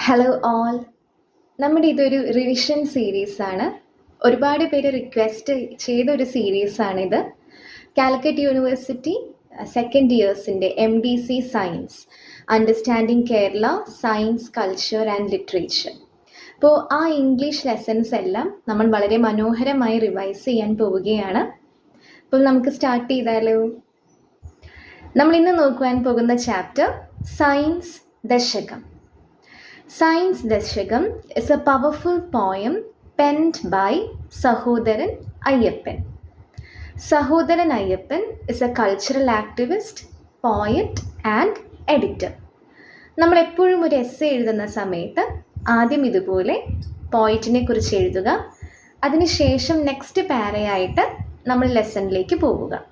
Hello all. നമ്മുടെ ഇതൊരു revision സീരീസാണ്. ഒരുപാട് പേര് റിക്വസ്റ്റ് ചെയ്ത ഒരു സീരീസാണിത്. കാലിക്കറ്റ് യൂണിവേഴ്സിറ്റി സെക്കൻഡ് ഇയേഴ്സിൻ്റെ MDC science, understanding Kerala science culture and literature. അപ്പോൾ ആ ഇംഗ്ലീഷ് ലെസൺസ് എല്ലാം നമ്മൾ വളരെ മനോഹരമായി റിവൈസ് ചെയ്യാൻ പോവുകയാണ്. അപ്പോൾ നമുക്ക് സ്റ്റാർട്ട് ചെയ്താലോ? നമ്മൾ ഇന്ന് നോക്കുവാൻ പോകുന്ന chapter science Dasakam. Science Dashagam is a powerful poem penned by Sahodaran Ayyappan. Sahodaran Ayyappan is a cultural activist, poet and editor. നമ്മൾ എപ്പോഴും ഒരു എസ്സേ എഴുതുന്ന സമയത്ത് ആദ്യം ഇതുപോലെ പോയിറ്റിനെ കുറിച്ച് എഴുതുക, അതിനുശേഷം നെക്സ്റ്റ് പാരയായിട്ട് നമ്മൾ ലെസണിലേക്ക് പോവുക.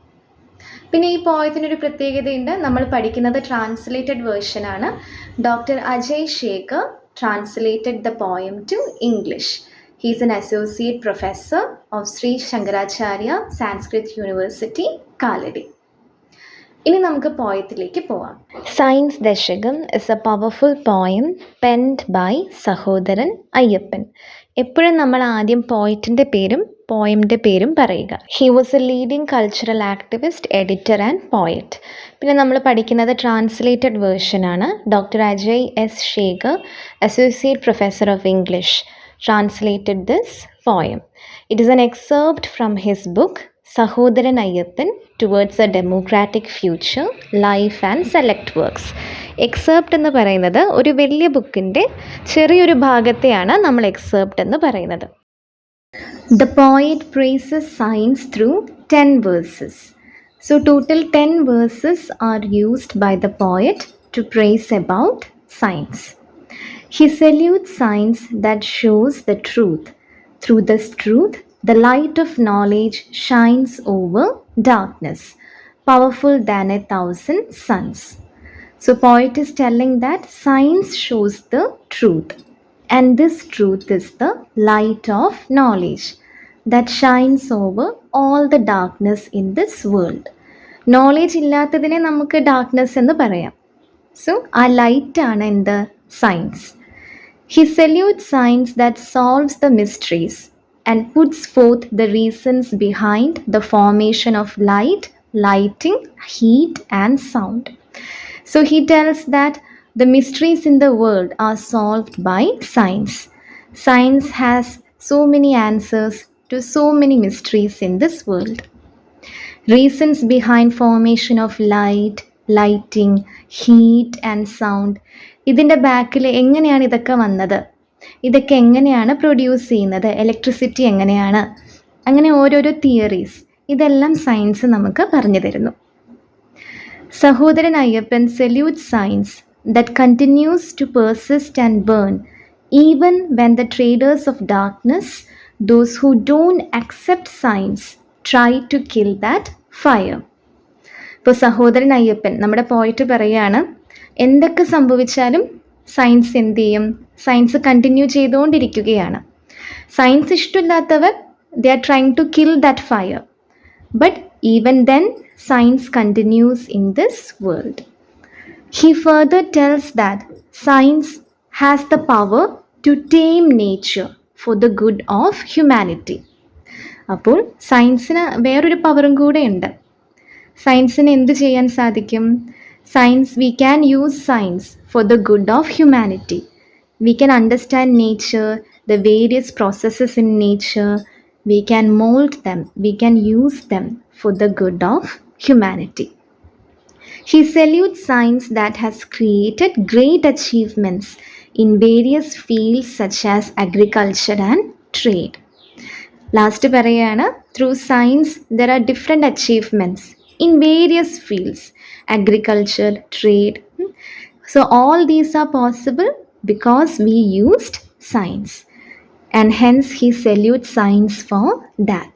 പിന്നെ ഈ പോയത്തിനൊരു പ്രത്യേകതയുണ്ട്. നമ്മൾ പഠിക്കുന്നത് ട്രാൻസ്ലേറ്റഡ് വേർഷനാണ്. Doctor Ajay Shekhar translated the poem to English. He is an associate professor of Sri Shankaracharya Sanskrit university, Kalady. ഇനി നമുക്ക് പോയത്തിലേക്ക് പോവാം. Science Dasakam is a powerful poem penned by Sahodaran Ayyappan. എപ്പോഴും നമ്മൾ ആദ്യം പോയിറ്റിൻ്റെ പേരും പോയമിൻ്റെ പേരും പറയുക. He was a leading cultural activist, editor and poet. പിന്നെ നമ്മൾ പഠിക്കുന്നത് ട്രാൻസ്ലേറ്റഡ് വേർഷനാണ്. Doctor Ajay S Shekhar, associate professor of English, translated this poem. It is an excerpt from his book Sahodaran Ayyappan Towards a Democratic Future, Life and Select Works. എക്സേപ്റ്റ് എന്ന് പറയുന്നത് ഒരു വലിയ ബുക്കിൻ്റെ ചെറിയൊരു ഭാഗത്തെയാണ് നമ്മൾ എക്സേപ്റ്റ് എന്ന് പറയുന്നത്. The poet praises science through 10 verses. So total 10 verses are used by the poet to praise about science. He salutes science that shows the truth. Through this truth, the light of knowledge shines over darkness, powerful than 1,000 suns. So poet is telling that science shows the truth, and this truth is the light of knowledge that shines over all the darkness in this world. Knowledge ഇല്ലാത്തതിനെ നമുക്ക് darkness എന്ന് പറയാം. So ആ ലൈറ്റാണ് in the science. He salutes science that solves the mysteries and puts forth the reasons behind the formation of light, lighting, heat and sound. So he tells that the mysteries in the world are solved by science. Science has so many answers to so many mysteries in this world. Reasons behind formation of light, lighting, heat and sound. ഇതിൻ്റെ ബാക്കിൽ എങ്ങനെയാണ് ഇതൊക്കെ വന്നത്, ഇതൊക്കെ എങ്ങനെയാണ് produce ചെയ്യുന്നത്, electricity എങ്ങനെയാണ്, അങ്ങനെ ഓരോരോ തിയറീസ്, ഇതെല്ലാം സയൻസ് നമുക്ക് പറഞ്ഞു തരുന്നു. Sahodaran Ayyappan salutes science that continues to persist and burn even when the traders of darkness, those who don't accept science, try to kill that fire. ഇപ്പോൾ സഹോദരൻ അയ്യപ്പൻ നമ്മുടെ പോയിട്ട് പറയുകയാണ്, എന്തൊക്കെ സംഭവിച്ചാലും സയൻസ് എന്ത് ചെയ്യും, സയൻസ് കണ്ടിന്യൂ ചെയ്തുകൊണ്ടിരിക്കുകയാണ്. സയൻസ് ഇഷ്ടമില്ലാത്തവർ they are trying to kill that fire, but even then science continues in this world. He further tells that science has the power to tame nature for the good of humanity. അപ്പോൾ സയൻസിന് വേറൊരു പവറും കൂടെ ഉണ്ട്. സയൻസിന് എന്ത് ചെയ്യാൻ സാധിക്കും? Science, we can use science for the good of humanity. We can understand nature, the various processes in nature. We can mold them. We can use them for the good of humanity. He salutes science that has created great achievements in various fields such as agriculture and trade. Last parayana, through science there are different achievements in various fields, agriculture, trade. So all these are possible because we used science, and hence he salutes science for that.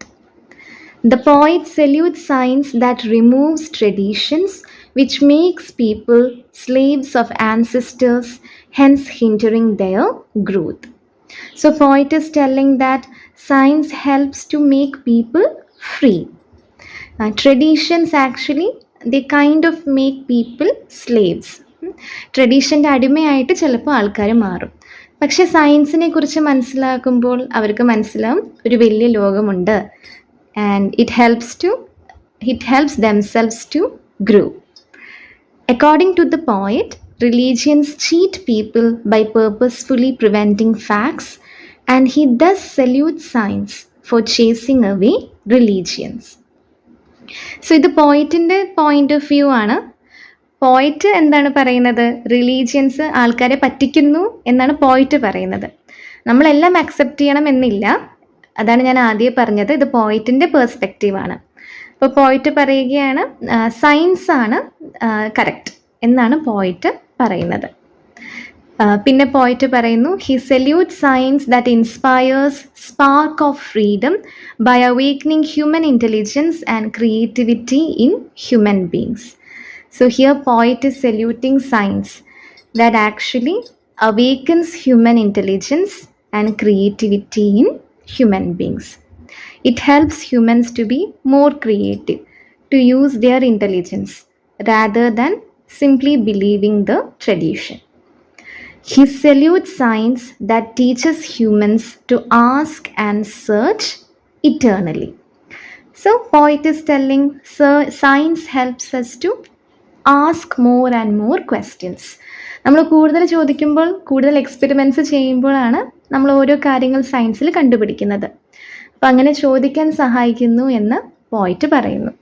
The poet salutes science that removes traditions which makes people slaves of ancestors, hence hindering their growth. So poet is telling that science helps to make people free. Traditions actually, they kind of make people slaves. ട്രഡീഷൻ്റെ അടിമയായിട്ട് ചിലപ്പോൾ ആൾക്കാർ മാറും. പക്ഷെ സയൻസിനെ കുറിച്ച് മനസ്സിലാക്കുമ്പോൾ അവർക്ക് മനസ്സിലാവും ഒരു വലിയ ലോകമുണ്ട്. And it helps themselves to grow. According to the poet, religions cheat people by purposefully preventing facts, and he thus salutes science for chasing away religions. So ഇത് പോയിറ്റിൻ്റെ പോയിന്റ് ഓഫ് വ്യൂ ആണ്. പോയിറ്റ് എന്താണ് പറയുന്നത്? റിലീജിയൻസ് ആൾക്കാരെ പറ്റിക്കുന്നു എന്നാണ് പോയിറ്റ് പറയുന്നത്. നമ്മളെല്ലാം അക്സെപ്റ്റ് ചെയ്യണം എന്നില്ല. അതാണ് ഞാൻ ആദ്യം പറഞ്ഞത്. ഇത് പോയിറ്റിൻ്റെ പേഴ്സ്പെക്റ്റീവാണ്. അപ്പോൾ പോയിറ്റ് പറയുകയാണ് സയൻസ് ആണ് കറക്റ്റ് എന്നാണ് പോയിറ്റ് പറയുന്നത്. പിന്നെ പോയിറ്റ് പറയുന്നു he salute science that inspires spark of freedom by awakening human intelligence and creativity in human beings. So here poet is saluting science that actually awakens human intelligence and creativity in human beings. It helps humans to be more creative, to use their intelligence rather than simply believing the tradition. He salutes science that teaches humans to ask and search eternally. So poet is telling science helps us to ask more and more questions. നമ്മൾ കൂടുതൽ ചോദിക്കുമ്പോൾ, കൂടുതൽ experiments ചെയ്യുമ്പോഴാണ് നമ്മൾ ഓരോ കാര്യങ്ങൾ സയൻസിൽ കണ്ടുപിടിക്കുന്നത്. അപ്പം അങ്ങനെ ചോദിക്കാൻ സഹായിക്കുന്നു എന്ന് പോയിറ്റ് പറയുന്നു.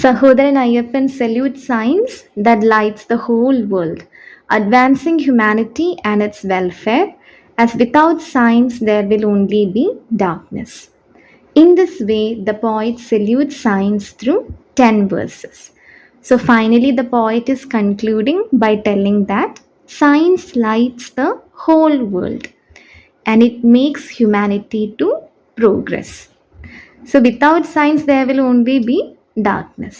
Sahodaran Ayyappan salute science that lights the whole world, advancing humanity and its welfare, as without science there will only be darkness. In this way the poet salute science through 10 verses. So finally the poet is concluding by telling that science lights the whole world and it makes humanity to progress. So without science there will only be darkness.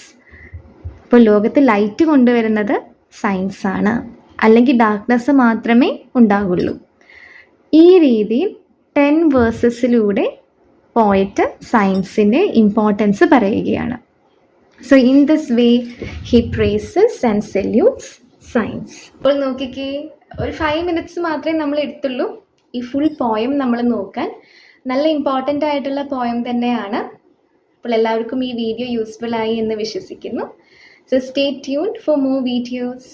ഇപ്പോൾ ലോകത്ത് light കൊണ്ടുവരുന്നത് science ആണ്, അല്ലെങ്കിൽ darkness മാത്രമേ ഉണ്ടാകുള്ളൂ. ഈ രീതിയിൽ 10 വേഴ്സസിലൂടെ poet സയൻസിൻ്റെ importance പറയുകയാണ്. So in this way he praises and salutes science. അപ്പോൾ നോക്കിക്കേ, ഒരു 5 minutes മാത്രമേ നമ്മൾ എടുത്തുള്ളൂ ഈ ഫുൾ പോയം നമ്മൾ നോക്കാൻ. നല്ല ഇമ്പോർട്ടൻ്റ് ആയിട്ടുള്ള പോയം തന്നെയാണ്. അപ്പോൾ എല്ലാവർക്കും ഈ വീഡിയോ യൂസ്ഫുൾ ആയി എന്ന് വിശ്വസിക്കുന്നു. So stay tuned for more videos.